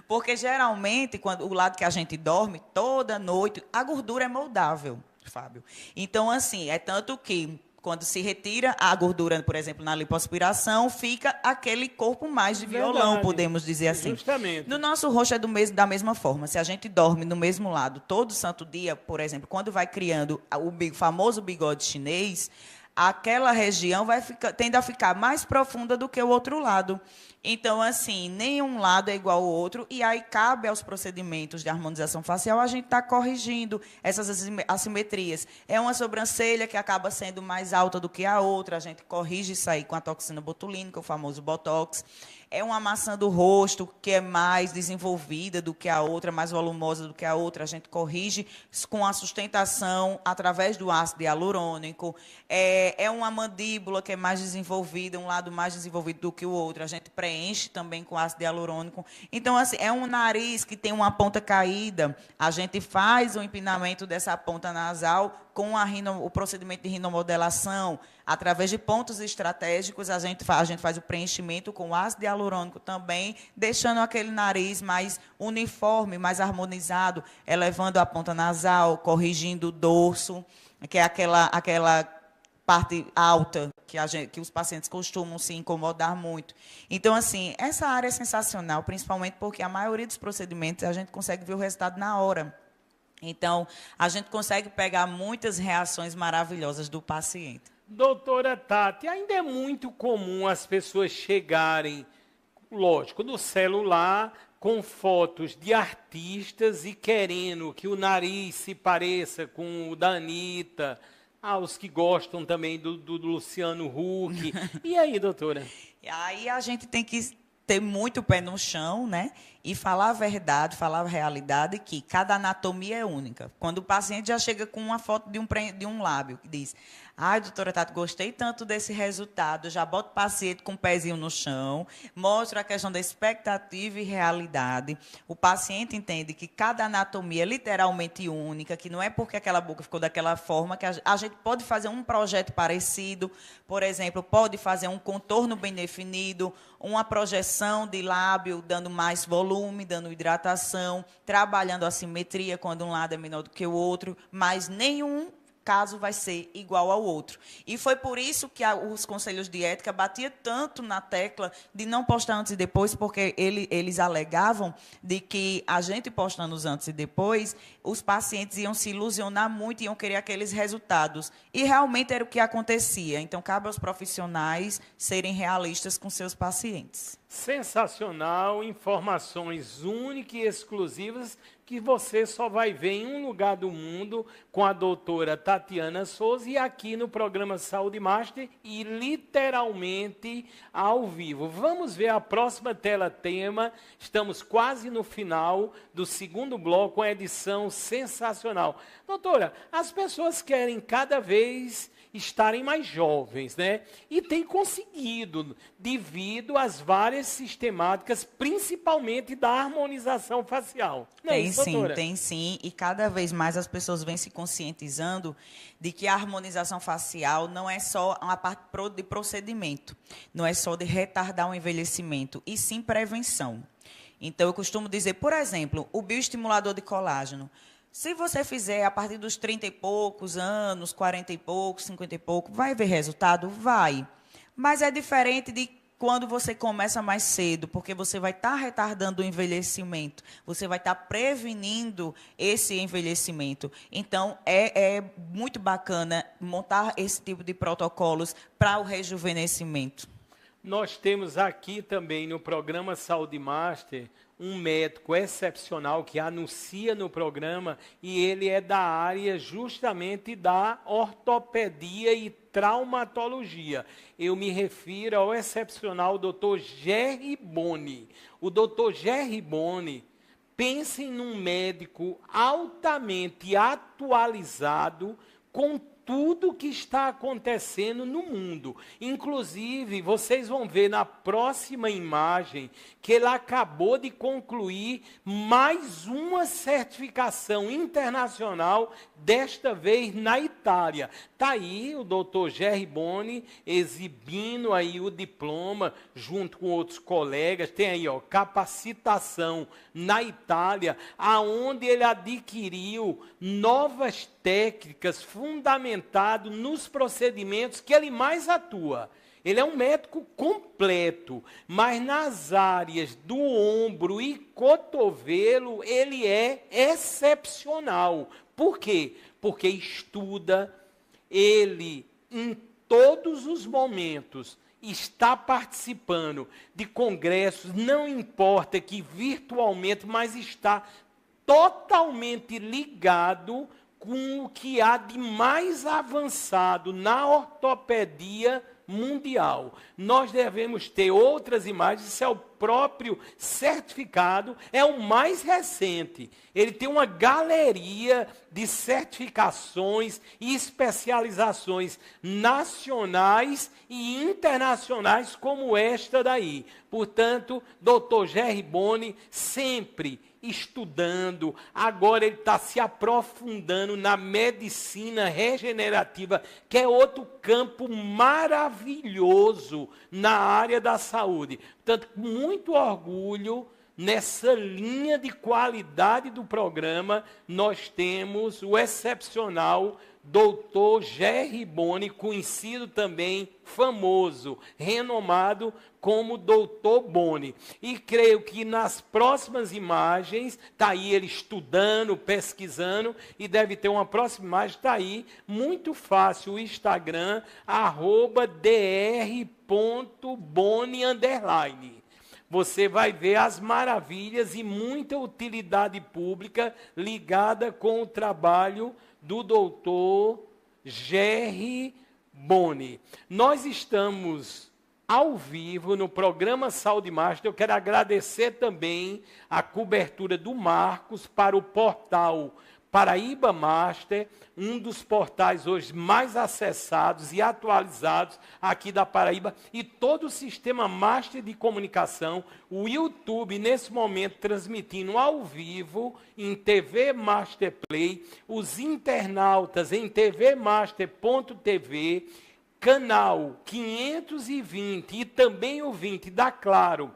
Speaker 2: Porque, geralmente, quando o lado que a gente dorme, toda noite, a gordura é moldável, Fábio. Então, assim, é tanto que, quando se retira a gordura, por exemplo, na lipoaspiração, fica aquele corpo mais de violão, verdade, podemos dizer assim.
Speaker 1: Justamente.
Speaker 2: No nosso rosto é da mesma forma. Se a gente dorme no mesmo lado todo santo dia, por exemplo, quando vai criando o famoso bigode chinês, aquela região tende a ficar mais profunda do que o outro lado. Então, assim, nenhum lado é igual ao outro, e aí cabe aos procedimentos de harmonização facial a gente estar corrigindo essas assimetrias. É uma sobrancelha que acaba sendo mais alta do que a outra, a gente corrige isso aí com a toxina botulínica, o famoso Botox. É uma maçã do rosto que é mais desenvolvida do que a outra, mais volumosa do que a outra. A gente corrige com a sustentação através do ácido hialurônico. É uma mandíbula que é mais desenvolvida, um lado mais desenvolvido do que o outro. A gente preenche também com ácido hialurônico. Então, assim, é um nariz que tem uma ponta caída. A gente faz o empinamento dessa ponta nasal com o procedimento de rinomodelação. Através de pontos estratégicos, a gente faz o preenchimento com ácido hialurônico também, deixando aquele nariz mais uniforme, mais harmonizado, elevando a ponta nasal, corrigindo o dorso, que é aquela parte alta que os pacientes costumam se incomodar muito. Então, assim, essa área é sensacional, principalmente porque a maioria dos procedimentos a gente consegue ver o resultado na hora. Então, a gente consegue pegar muitas reações maravilhosas do paciente.
Speaker 1: Doutora Tati, ainda é muito comum as pessoas chegarem, lógico, no celular, com fotos de artistas e querendo que o nariz se pareça com o da Anitta, os que gostam também do Luciano Huck. E aí, doutora?
Speaker 2: E aí a gente tem que ter muito pé no chão, né? E falar a verdade, falar a realidade, que cada anatomia é única. Quando o paciente já chega com uma foto de um lábio, que diz: ai, doutora Tati, gostei tanto desse resultado, já boto o paciente com o pezinho no chão, mostro a questão da expectativa e realidade. O paciente entende que cada anatomia é literalmente única, que não é porque aquela boca ficou daquela forma que a gente pode fazer um projeto parecido, por exemplo, pode fazer um contorno bem definido, uma projeção de lábio, dando mais volume, dando hidratação, trabalhando a simetria quando um lado é menor do que o outro, mas nenhum caso vai ser igual ao outro. E foi por isso que os conselhos de ética batiam tanto na tecla de não postar antes e depois, porque eles alegavam de que a gente postando os antes e depois, os pacientes iam se ilusionar muito, iam querer aqueles resultados. E realmente era o que acontecia. Então, cabe aos profissionais serem realistas com seus pacientes.
Speaker 1: Sensacional, informações únicas e exclusivas que você só vai ver em um lugar do mundo com a doutora Tatiana Souza e aqui no programa Saúde Master e literalmente ao vivo. Vamos ver a próxima tela-tema. Estamos quase no final do segundo bloco, uma edição sensacional. Doutora, as pessoas querem cada vez estarem mais jovens, né? E tem conseguido, devido às várias sistemáticas, principalmente da harmonização facial. Não é isso, doutora?
Speaker 2: Tem sim. E cada vez mais as pessoas vêm se conscientizando de que a harmonização facial não é só uma parte de procedimento, não é só de retardar o envelhecimento, e sim prevenção. Então, eu costumo dizer, por exemplo, o bioestimulador de colágeno. Se você fizer a partir dos 30 e poucos anos, 40 e poucos, 50 e poucos, vai ver resultado? Vai. Mas é diferente de quando você começa mais cedo, porque você vai estar retardando o envelhecimento, você vai estar prevenindo esse envelhecimento. Então, é muito bacana montar esse tipo de protocolos para o rejuvenescimento.
Speaker 1: Nós temos aqui também no programa Saúde Master um médico excepcional que anuncia no programa e ele é da área justamente da ortopedia e traumatologia. Eu me refiro ao excepcional Dr. Gerry Boni. O Dr. Gerry Boni, pensem num médico altamente atualizado com tudo que está acontecendo no mundo. Inclusive, vocês vão ver na próxima imagem que ele acabou de concluir mais uma certificação internacional, desta vez na Itália. Está aí o Dr. Gerry Boni exibindo aí o diploma junto com outros colegas. Tem aí, ó, capacitação na Itália, aonde ele adquiriu novas técnicas fundamentado nos procedimentos que ele mais atua. Ele é um médico completo, mas nas áreas do ombro e cotovelo ele é excepcional. Por quê? Porque estuda, ele em todos os momentos está participando de congressos, não importa que virtualmente, mas está totalmente ligado com o que há de mais avançado na ortopedia mundial. Nós devemos ter outras imagens, isso é o próprio certificado, é o mais recente. Ele tem uma galeria de certificações e especializações nacionais e internacionais como esta daí. Portanto, Dr. Gerry Boni sempre estudando, agora ele está se aprofundando na medicina regenerativa, que é outro campo maravilhoso na área da saúde. Portanto, com muito orgulho, nessa linha de qualidade do programa, nós temos o excepcional Dr. Gerry Boni, conhecido também, famoso, renomado como Dr. Boni. E creio que nas próximas imagens, está aí ele estudando, pesquisando, e deve ter uma próxima imagem, está aí, muito fácil, o Instagram, @dr.boni_. Você vai ver as maravilhas e muita utilidade pública ligada com o trabalho do doutor Gerry Boni. Nós estamos ao vivo no programa Saúde Master. Eu quero agradecer também a cobertura do Marcos para o portal Paraíba Master, um dos portais hoje mais acessados e atualizados aqui da Paraíba, e todo o sistema Master de comunicação, o YouTube nesse momento transmitindo ao vivo em TV Master Play, os internautas em tvmaster.tv, canal 520 e também o 20 da Claro,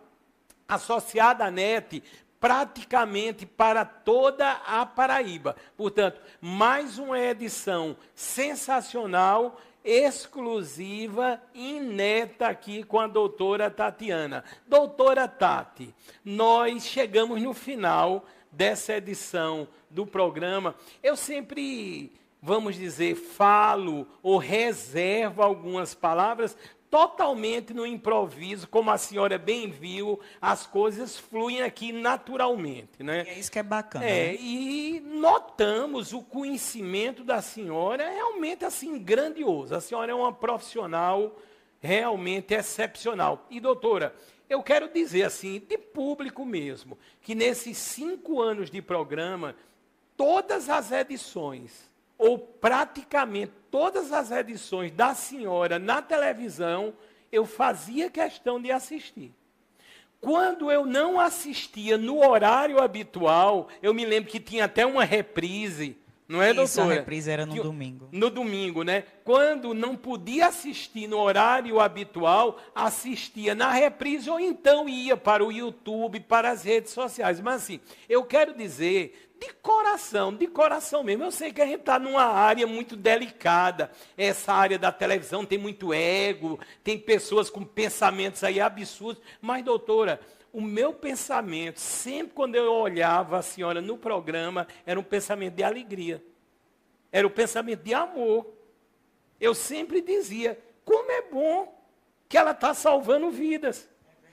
Speaker 1: associada à NET, praticamente para toda a Paraíba. Portanto, mais uma edição sensacional, exclusiva, inédita aqui com a doutora Tatiana. Doutora Tati, nós chegamos no final dessa edição do programa. Eu sempre, vamos dizer, falo ou reservo algumas palavras totalmente no improviso, como a senhora bem viu, as coisas fluem aqui naturalmente, né?
Speaker 2: E é isso que é bacana.
Speaker 1: Né? E notamos o conhecimento da senhora realmente assim grandioso. A senhora é uma profissional realmente excepcional. E doutora, eu quero dizer assim, de público mesmo, que nesses 5 anos de programa, todas as edições, ou praticamente todas as edições da senhora na televisão, eu fazia questão de assistir. Quando eu não assistia no horário habitual, eu me lembro que tinha até uma reprise, não é, doutora?
Speaker 2: Isso, a reprise era no domingo.
Speaker 1: No domingo, né? Quando não podia assistir no horário habitual, assistia na reprise ou então ia para o YouTube, para as redes sociais. Mas assim, eu quero dizer de coração mesmo. Eu sei que a gente está numa área muito delicada. Essa área da televisão tem muito ego, tem pessoas com pensamentos aí absurdos. Mas, doutora, o meu pensamento, sempre quando eu olhava a senhora no programa, era um pensamento de alegria. Era um pensamento de amor. Eu sempre dizia, como é bom que ela está salvando vidas.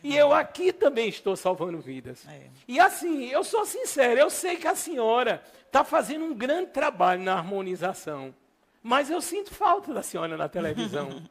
Speaker 1: E eu aqui também estou salvando vidas. E assim, eu sou sincero, eu sei que a senhora está fazendo um grande trabalho na harmonização. Mas eu sinto falta da senhora na televisão.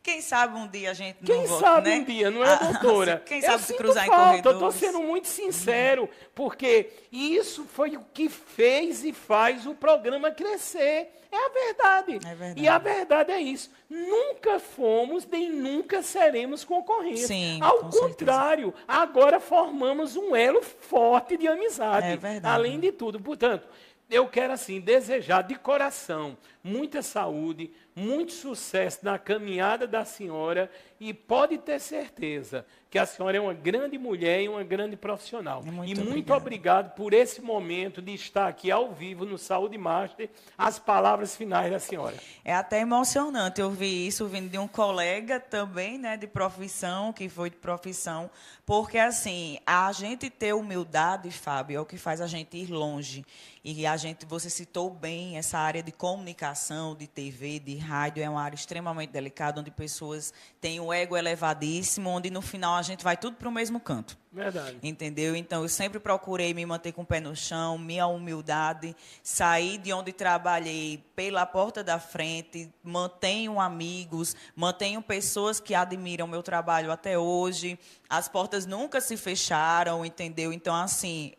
Speaker 2: Quem sabe um dia a gente
Speaker 1: Quem
Speaker 2: não
Speaker 1: sabe
Speaker 2: né?
Speaker 1: um dia, não é, doutora?
Speaker 2: Quem sabe se cruzar em
Speaker 1: falta,
Speaker 2: corredores.
Speaker 1: eu estou sendo muito sincero, porque isso foi o que fez e faz o programa crescer. É a verdade.
Speaker 2: É verdade.
Speaker 1: E a verdade é isso. Nunca fomos nem nunca seremos concorrentes.
Speaker 2: Sim,
Speaker 1: ao contrário, agora formamos um elo forte de amizade.
Speaker 2: É verdade.
Speaker 1: Além de tudo. Portanto, eu quero, assim, desejar de coração muita saúde, muito sucesso na caminhada da senhora e pode ter certeza que a senhora é uma grande mulher e uma grande profissional. Muito obrigado por esse momento de estar aqui ao vivo no Saúde Master, as palavras finais da senhora.
Speaker 2: É até emocionante ouvir isso vindo de um colega também, né, de profissão, que foi de profissão, porque assim, a gente ter humildade, Fábio, é o que faz a gente ir longe. E você citou bem essa área de comunicação, de TV, de rádio, é uma área extremamente delicada, onde pessoas têm o ego elevadíssimo, onde no final a gente vai tudo para o mesmo canto.
Speaker 1: Verdade.
Speaker 2: Entendeu? Então, eu sempre procurei me manter com o pé no chão, minha humildade, sair de onde trabalhei pela porta da frente, mantenho amigos, mantenho pessoas que admiram meu trabalho até hoje, as portas nunca se fecharam, entendeu? Então, assim,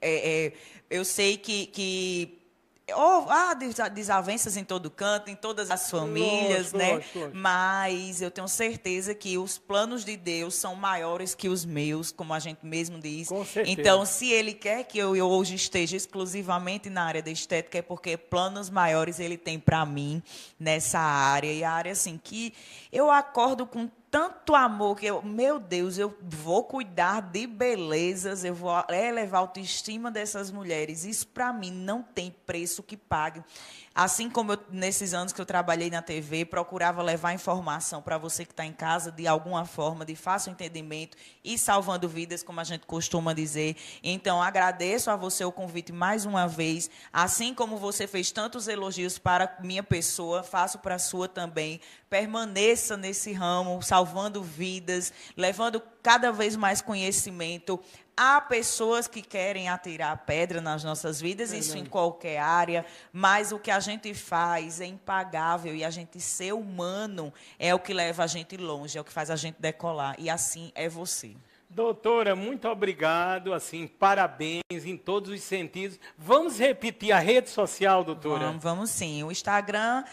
Speaker 2: eu sei que há desavenças em todo canto, em todas as famílias, né?
Speaker 1: Lógico.
Speaker 2: Mas eu tenho certeza que os planos de Deus são maiores que os meus, como a gente mesmo diz.
Speaker 1: Com certeza.
Speaker 2: Então, se Ele quer que eu hoje esteja exclusivamente na área da estética, é porque planos maiores Ele tem para mim nessa área. E a área, assim, que eu acordo com tanto amor que meu Deus, eu vou cuidar de belezas, eu vou elevar a autoestima dessas mulheres. Isso, para mim, não tem preço que pague. Assim como nesses anos que eu trabalhei na TV, procurava levar informação para você que está em casa, de alguma forma, de fácil entendimento e salvando vidas, como a gente costuma dizer. Então, agradeço a você o convite mais uma vez. Assim como você fez tantos elogios para minha pessoa, faço para a sua também. Permaneça nesse ramo, salvando salvando vidas, levando cada vez mais conhecimento. Há pessoas que querem atirar pedra nas nossas vidas, isso em qualquer área, mas o que a gente faz é impagável e a gente ser humano é o que leva a gente longe, é o que faz a gente decolar. E assim é você.
Speaker 1: Doutora, muito obrigado, assim, parabéns em todos os sentidos. Vamos repetir a rede social, doutora?
Speaker 2: Vamos sim. O Instagram,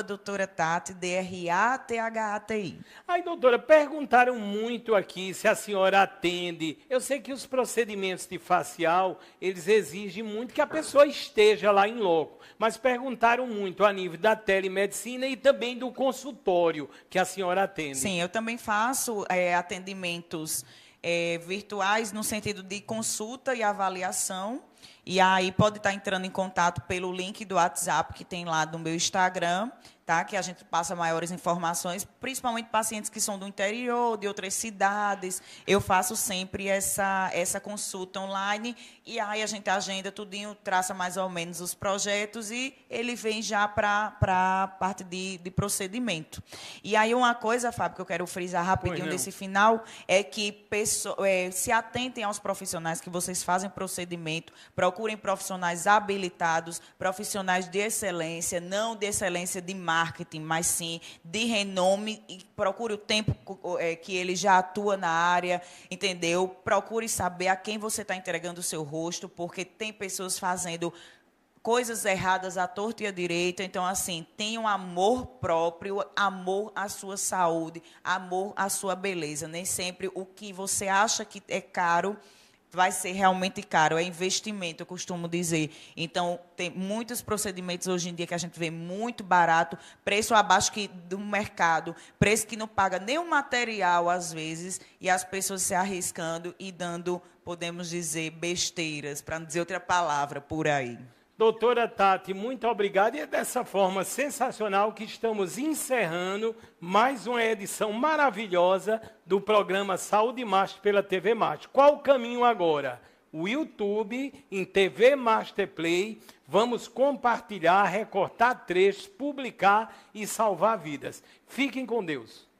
Speaker 2: doutora Thati, DRATHATI.
Speaker 1: Aí, doutora, perguntaram muito aqui se a senhora atende. Eu sei que os procedimentos de facial, eles exigem muito que a pessoa esteja lá em loco. Mas perguntaram muito a nível da telemedicina e também do consultório que a senhora atende.
Speaker 2: Sim, eu também faço atendimentos virtuais no sentido de consulta e avaliação. E aí pode estar entrando em contato pelo link do WhatsApp que tem lá no meu Instagram, tá? Que a gente passa maiores informações, principalmente pacientes que são do interior, de outras cidades. Eu faço sempre essa consulta online e aí a gente agenda tudinho, traça mais ou menos os projetos e ele vem já para a parte de procedimento. E aí uma coisa, Fábio, que eu quero frisar rapidinho nesse final, é que se atentem aos profissionais que vocês fazem procedimento, procurem profissionais habilitados, profissionais de excelência, não de excelência de marketing, mas sim de renome, e procure o tempo que ele já atua na área, entendeu? Procure saber a quem você está entregando o seu rosto, porque tem pessoas fazendo coisas erradas à torta e à direita. Então, assim, tenham amor próprio, amor à sua saúde, amor à sua beleza. Nem sempre o que você acha que é caro vai ser realmente caro, é investimento, eu costumo dizer. Então, tem muitos procedimentos hoje em dia que a gente vê muito barato, preço abaixo do mercado, preço que não paga nem o material, às vezes, e as pessoas se arriscando e dando, podemos dizer, besteiras, para não dizer outra palavra, por aí.
Speaker 1: Doutora Thati, muito obrigado. E é dessa forma sensacional que estamos encerrando mais uma edição maravilhosa do programa Saúde Master pela TV Master. Qual o caminho agora? O YouTube, em TV Master Play, vamos compartilhar, recortar trechos, publicar e salvar vidas. Fiquem com Deus.